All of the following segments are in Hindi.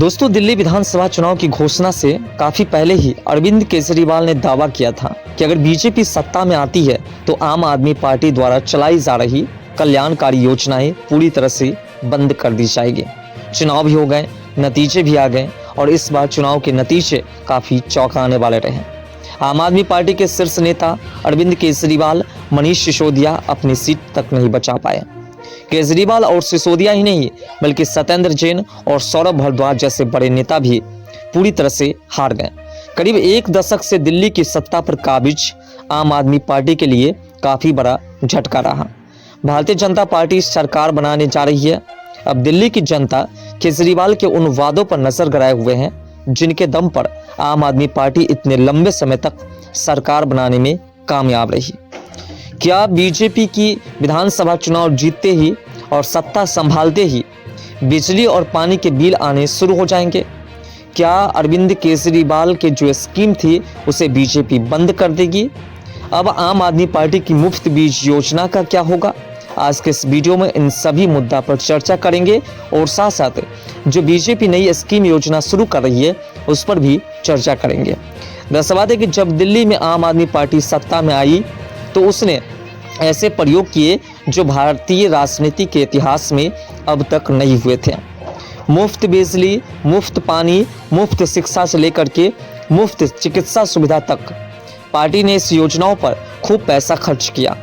दोस्तों, दिल्ली विधानसभा चुनाव की घोषणा से काफी पहले ही अरविंद केजरीवाल ने दावा किया था कि अगर बीजेपी सत्ता में आती है तो आम आदमी पार्टी द्वारा चलाई जा रही कल्याणकारी योजनाएं पूरी तरह से बंद कर दी जाएगी। चुनाव भी हो गए, नतीजे भी आ गए और इस बार चुनाव के नतीजे काफी चौंकाने वाले रहे। आम आदमी पार्टी के शीर्ष नेता अरविंद केजरीवाल मनीष सिसोदिया अपनी सीट तक नहीं बचा पाए। केजरीवाल और सिसोदिया ही नहीं बल्कि सत्येंद्र जैन और सौरभ भारद्वाज जैसे बड़े नेता भी पूरी तरह से हार गए। करीब एक दशक से दिल्ली की सत्ता पर काबिज आम आदमी पार्टी के लिए काफी बड़ा झटका रहा। भारतीय जनता पार्टी सरकार बनाने जा रही है। अब दिल्ली की जनता केजरीवाल के उन वादों पर नजर गड़ाए हुए हैं जिनके दम पर आम आदमी पार्टी इतने लंबे समय तक सरकार बनाने में कामयाब रही। क्या बीजेपी की विधानसभा चुनाव जीतते ही और सत्ता संभालते ही बिजली और पानी के बिल आने शुरू हो जाएंगे? क्या अरविंद केजरीवाल के जो स्कीम थी उसे बीजेपी बंद कर देगी? अब आम आदमी पार्टी की मुफ्त बीज योजना का क्या होगा? आज के इस वीडियो में इन सभी मुद्दा पर चर्चा करेंगे और साथ साथ जो बीजेपी नई स्कीम योजना शुरू कर रही है उस पर भी चर्चा करेंगे। दरअसल बात है कि जब दिल्ली में आम आदमी पार्टी सत्ता में आई तो उसने ऐसे प्रयोग किए जो भारतीय राजनीति के इतिहास में अब तक नहीं हुए थे। मुफ्त बिजली, मुफ्त पानी, मुफ्त शिक्षा से लेकर के मुफ्त चिकित्सा सुविधा तक पार्टी ने इस योजनाओं पर खूब पैसा खर्च किया।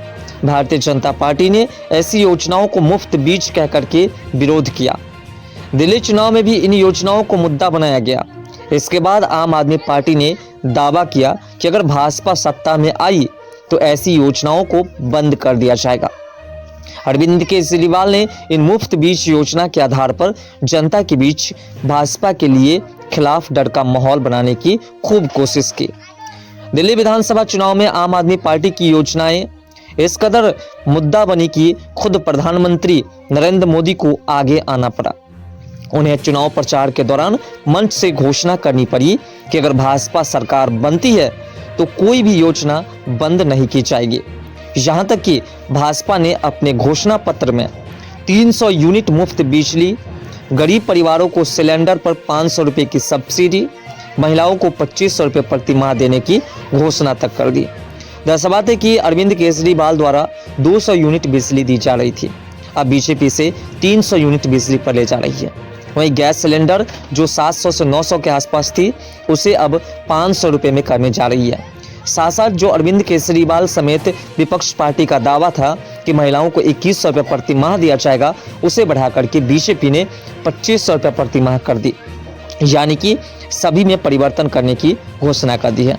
भारतीय जनता पार्टी ने ऐसी योजनाओं को मुफ्त बीज कह करके विरोध किया। दिल्ली चुनाव में भी इन योजनाओं को मुद्दा बनाया गया। इसके बाद आम आदमी पार्टी ने दावा किया कि अगर भाजपा सत्ता में आई तो ऐसी योजनाओं को बंद कर दिया जाएगा। अरविंद केजरीवाल ने इन मुफ्त बीज योजना के आधार पर जनता के बीच भाजपा के लिए खिलाफ डर का माहौल बनाने की खूब कोशिश की। दिल्ली विधानसभा चुनाव में आम आदमी पार्टी की योजनाएं इस कदर मुद्दा बनी कि खुद प्रधानमंत्री नरेंद्र मोदी को आगे आना पड़ा। उन्हें चुनाव प्रचार के दौरान मंच से घोषणा करनी पड़ी कि अगर भाजपा सरकार बनती है तो कोई भी योजना बंद नहीं की जाएगी। यहाँ तक कि भाजपा ने अपने घोषणा पत्र में 300 यूनिट मुफ्त बिजली, गरीब परिवारों को सिलेंडर पर 500 रुपये की सब्सिडी, महिलाओं को 2500 रुपये प्रति माह देने की घोषणा तक कर दी। दरअसल बात है कि अरविंद केजरीवाल द्वारा 200 यूनिट बिजली दी जा रही थी, अब बीजेपी से 300 यूनिट बिजली पर ले जा रही है। वहीं गैस सिलेंडर जो 700 से 900 के आसपास थी उसे अब 500 रुपये में करने जा रही है। साथ साथ जो अरविंद केजरीवाल समेत विपक्ष पार्टी का दावा था कि महिलाओं को 2100 रुपये प्रति माह दिया जाएगा उसे बढ़ा करके बीजेपी ने 2500 रुपये प्रति माह कर दी, यानी कि सभी में परिवर्तन करने की घोषणा कर दी है।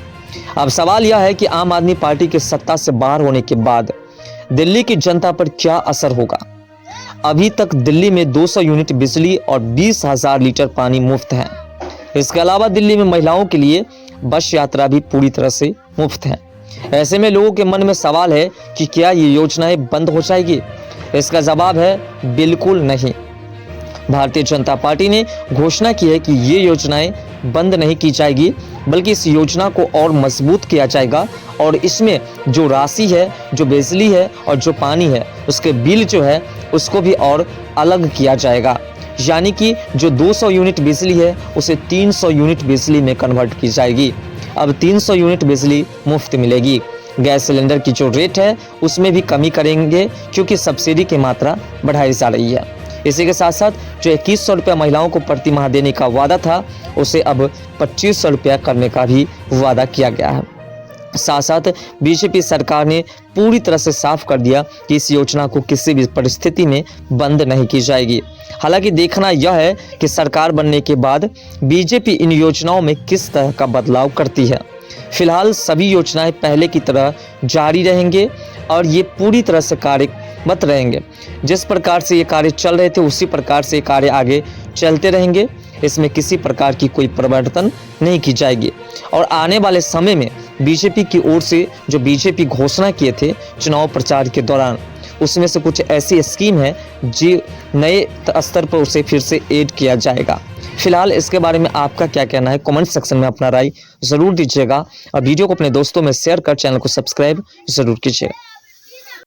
अब सवाल यह है कि आम आदमी पार्टी के सत्ता से बाहर होने के बाद दिल्ली की जनता पर क्या असर होगा? अभी तक दिल्ली में 200 यूनिट बिजली और 20,000 लीटर पानी मुफ्त है। इसके अलावा दिल्ली में महिलाओं के लिए बस यात्रा भी पूरी तरह से मुफ्त है। ऐसे में लोगों के मन में सवाल है कि क्या ये योजनाएं बंद हो जाएगी? इसका जवाब है बिल्कुल नहीं। भारतीय जनता पार्टी ने घोषणा की है कि ये योजनाएं बंद नहीं की जाएगी, बल्कि इस योजना को और मजबूत किया जाएगा और इसमें जो राशि है, जो बिजली है और जो पानी है उसके बिल जो है उसको भी और अलग किया जाएगा। यानी कि जो 200 यूनिट बिजली है उसे 300 यूनिट बिजली में कन्वर्ट की जाएगी। अब 300 यूनिट बिजली मुफ्त मिलेगी। गैस सिलेंडर की जो रेट है उसमें भी कमी करेंगे क्योंकि सब्सिडी की मात्रा बढ़ाई जा रही है। इसी के साथ साथ जो 2100 रुपया महिलाओं को प्रति माह देने का वादा था उसे अब 2500 रुपया करने का भी वादा किया गया है। साथ साथ बीजेपी सरकार ने पूरी तरह से साफ कर दिया कि इस योजना को किसी भी परिस्थिति में बंद नहीं की जाएगी। हालांकि देखना यह है कि सरकार बनने के बाद बीजेपी इन योजनाओं में किस तरह का बदलाव करती है। फिलहाल सभी योजनाएं पहले की तरह जारी रहेंगे और ये पूरी तरह से कार्यरत रहेंगे। जिस प्रकार से ये कार्य चल रहे थे उसी प्रकार से ये कार्य आगे चलते रहेंगे। इसमें किसी प्रकार की कोई परिवर्तन नहीं की जाएगी और आने वाले समय में बीजेपी की ओर से जो बीजेपी घोषणा किए थे चुनाव प्रचार के दौरान उसमें से कुछ ऐसी स्कीम है जो नए स्तर पर उसे फिर से ऐड किया जाएगा। फिलहाल इसके बारे में आपका क्या कहना है कमेंट सेक्शन में अपना राय जरूर दीजिएगा और वीडियो को अपने दोस्तों में शेयर कर चैनल को सब्सक्राइब जरूर कीजिएगा।